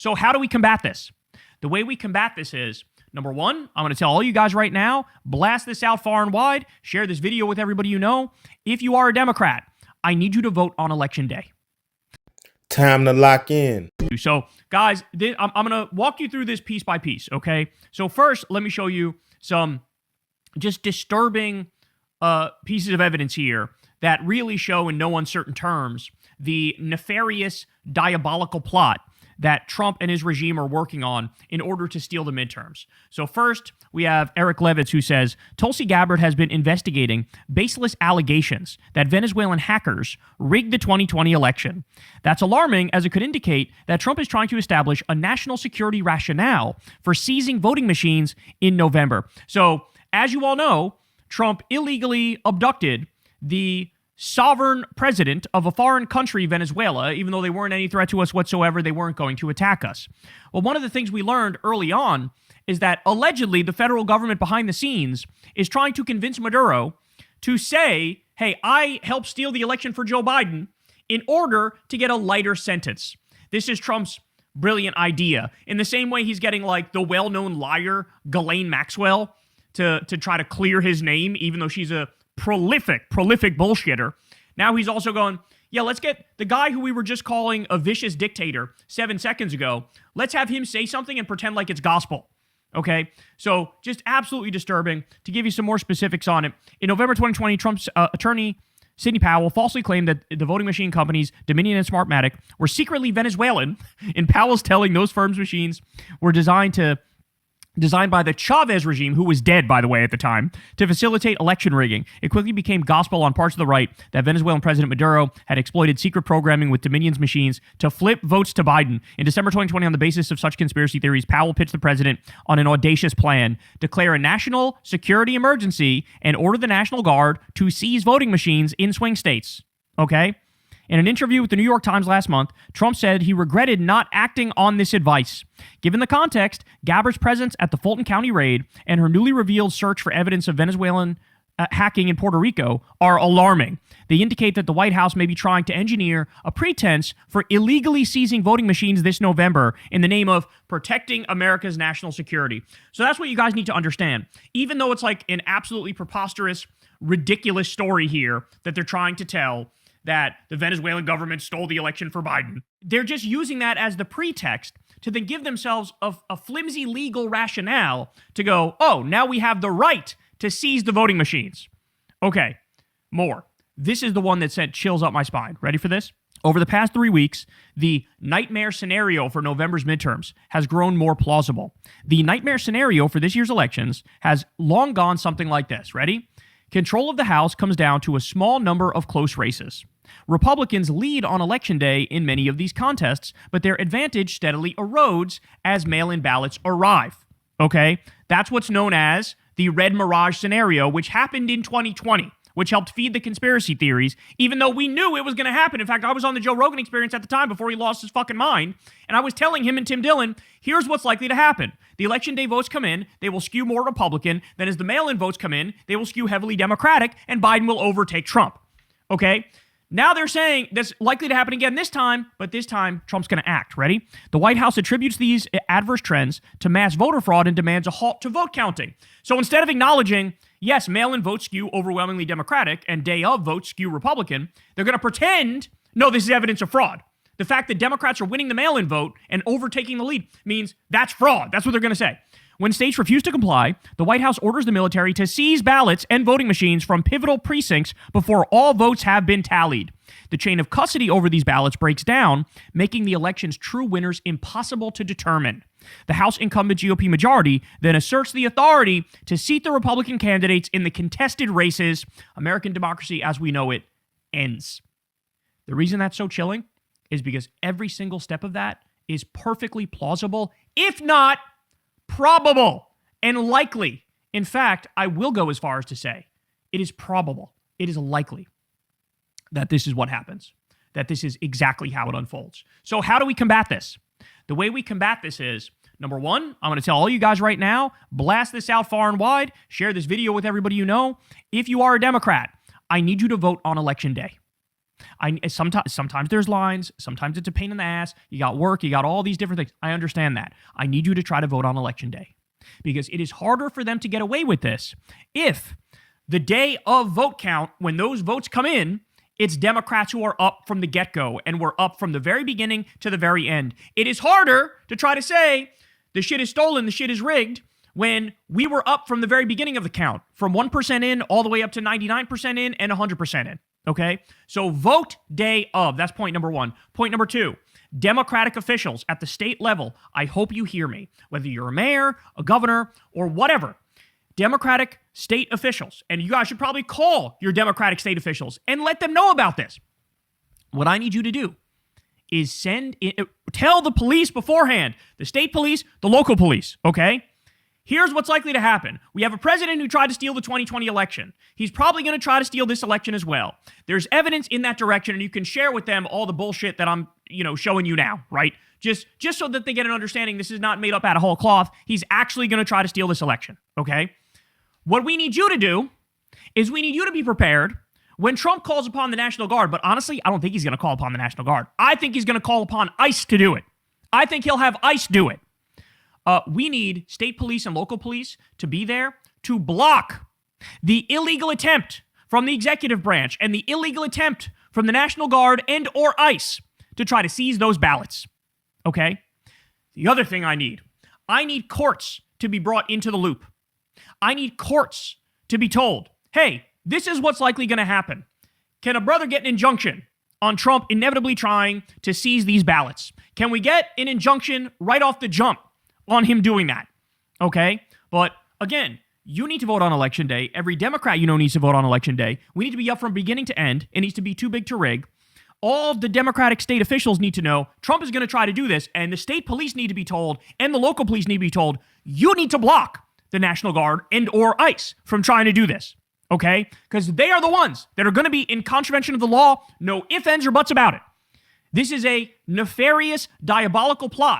So how do we combat this? The way we combat this is, number one, I'm going to tell all you guys right now, blast this out far and wide, share this video with everybody you know. If you are a Democrat, I need you to vote on Election Day. Time to lock in. So, guys, I'm going to walk you through this piece by piece, okay? So first, let me show you some just disturbing pieces of evidence here that really show in no uncertain terms the nefarious, diabolical plot that Trump and his regime are working on in order to steal the midterms. So first, we have Eric Levitz, who says, Tulsi Gabbard has been investigating baseless allegations that Venezuelan hackers rigged the 2020 election. That's alarming, as it could indicate that Trump is trying to establish a national security rationale for seizing voting machines in November. So, as you all know, Trump illegally abducted the sovereign president of a foreign country, Venezuela. Even though they weren't any threat to us whatsoever, they weren't going to attack us. Well, one of the things we learned early on is that allegedly the federal government behind the scenes is trying to convince Maduro to say, hey, I helped steal the election for Joe Biden in order to get a lighter sentence. This is Trump's brilliant idea. In the same way he's getting like the well-known liar Ghislaine Maxwell to try to clear his name, even though she's a prolific bullshitter. Now he's also going, yeah, let's get the guy who we were just calling a vicious dictator 7 seconds ago. Let's have him say something and pretend like it's gospel. Okay, so just absolutely disturbing. To give you some more specifics on it, in November 2020, Trump's attorney Sidney Powell falsely claimed that the voting machine companies Dominion and Smartmatic were secretly Venezuelan, in Powell's telling those firms' machines were designed by the Chavez regime, who was dead, by the way, at the time, to facilitate election rigging. It quickly became gospel on parts of the right that Venezuelan President Maduro had exploited secret programming with Dominion's machines to flip votes to Biden. In December 2020, on the basis of such conspiracy theories, Powell pitched the president on an audacious plan: declare a national security emergency and order the National Guard to seize voting machines in swing states. Okay? In an interview with the New York Times last month, Trump said he regretted not acting on this advice. Given the context, Gabbard's presence at the Fulton County raid and her newly revealed search for evidence of Venezuelan hacking in Puerto Rico are alarming. They indicate that the White House may be trying to engineer a pretense for illegally seizing voting machines this November in the name of protecting America's national security. So that's what you guys need to understand. Even though it's like an absolutely preposterous, ridiculous story here that they're trying to tell, that the Venezuelan government stole the election for Biden, they're just using that as the pretext to then give themselves a flimsy legal rationale to go, oh, now we have the right to seize the voting machines. Okay, more. This is the one that sent chills up my spine. Ready for this? Over the past 3 weeks, the nightmare scenario for November's midterms has grown more plausible. The nightmare scenario for this year's elections has long gone something like this. Ready? Control of the House comes down to a small number of close races. Republicans lead on Election Day in many of these contests, but their advantage steadily erodes as mail-in ballots arrive. Okay? That's what's known as the Red Mirage scenario, which happened in 2020, which helped feed the conspiracy theories, even though we knew it was going to happen. In fact, I was on the Joe Rogan Experience at the time before he lost his fucking mind, and I was telling him and Tim Dillon, here's what's likely to happen. The Election Day votes come in, they will skew more Republican. Then as the mail-in votes come in, they will skew heavily Democratic, and Biden will overtake Trump. Okay? Now they're saying that's likely to happen again this time, but this time Trump's going to act. Ready? The White House attributes these adverse trends to mass voter fraud and demands a halt to vote counting. So instead of acknowledging, yes, mail-in votes skew overwhelmingly Democratic and day of votes skew Republican, they're going to pretend, no, this is evidence of fraud. The fact that Democrats are winning the mail-in vote and overtaking the lead means that's fraud. That's what they're going to say. When states refuse to comply, the White House orders the military to seize ballots and voting machines from pivotal precincts before all votes have been tallied. The chain of custody over these ballots breaks down, making the election's true winners impossible to determine. The House incumbent GOP majority then asserts the authority to seat the Republican candidates in the contested races. American democracy as we know it ends. The reason that's so chilling is because every single step of that is perfectly plausible, if not probable and likely. In fact, I will go as far as to say it is probable, it is likely that this is what happens, that this is exactly how it unfolds. So how do we combat this? The way we combat this is, number one, I'm going to tell all you guys right now, blast this out far and wide, share this video with everybody you know. If you are a Democrat, I need you to vote on Election Day. Sometimes there's lines. Sometimes it's a pain in the ass. You got work. You got all these different things. I understand that. I need you to try to vote on election day because it is harder for them to get away with this if the day of vote count, when those votes come in, it's Democrats who are up from the get-go and we're up from the very beginning to the very end. It is harder to try to say the shit is stolen, the shit is rigged, when we were up from the very beginning of the count, from 1% in all the way up to 99% in and 100% in, okay? So vote day of, that's point number one. Point number two, Democratic officials at the state level, I hope you hear me, whether you're a mayor, a governor, or whatever, Democratic state officials, and you guys should probably call your Democratic state officials and let them know about this. What I need you to do is tell the police beforehand, the state police, the local police, okay? Here's what's likely to happen. We have a president who tried to steal the 2020 election. He's probably going to try to steal this election as well. There's evidence in that direction, and you can share with them all the bullshit that I'm, showing you now, right? Just so that they get an understanding this is not made up out of whole cloth. He's actually going to try to steal this election, okay? What we need you to do is we need you to be prepared when Trump calls upon the National Guard. But honestly, I don't think he's going to call upon the National Guard. I think he's going to call upon ICE to do it. I think he'll have ICE do it. We need state police and local police to be there to block the illegal attempt from the executive branch and the illegal attempt from the National Guard and or ICE to try to seize those ballots. Okay? The other thing I need courts to be brought into the loop. I need courts to be told, hey, this is what's likely going to happen. Can a brother get an injunction on Trump inevitably trying to seize these ballots? Can we get an injunction right off the jump on him doing that? Okay? But again, you need to vote on election day. Every Democrat needs to vote on election day. We need to be up from beginning to end. It needs to be too big to rig. All the Democratic state officials need to know Trump is going to try to do this, and the state police need to be told, and the local police need to be told, you need to block the National Guard and or ICE from trying to do this, okay? Because they are the ones that are going to be in contravention of the law, no ifs, ands, or buts about it. This is a nefarious, diabolical plot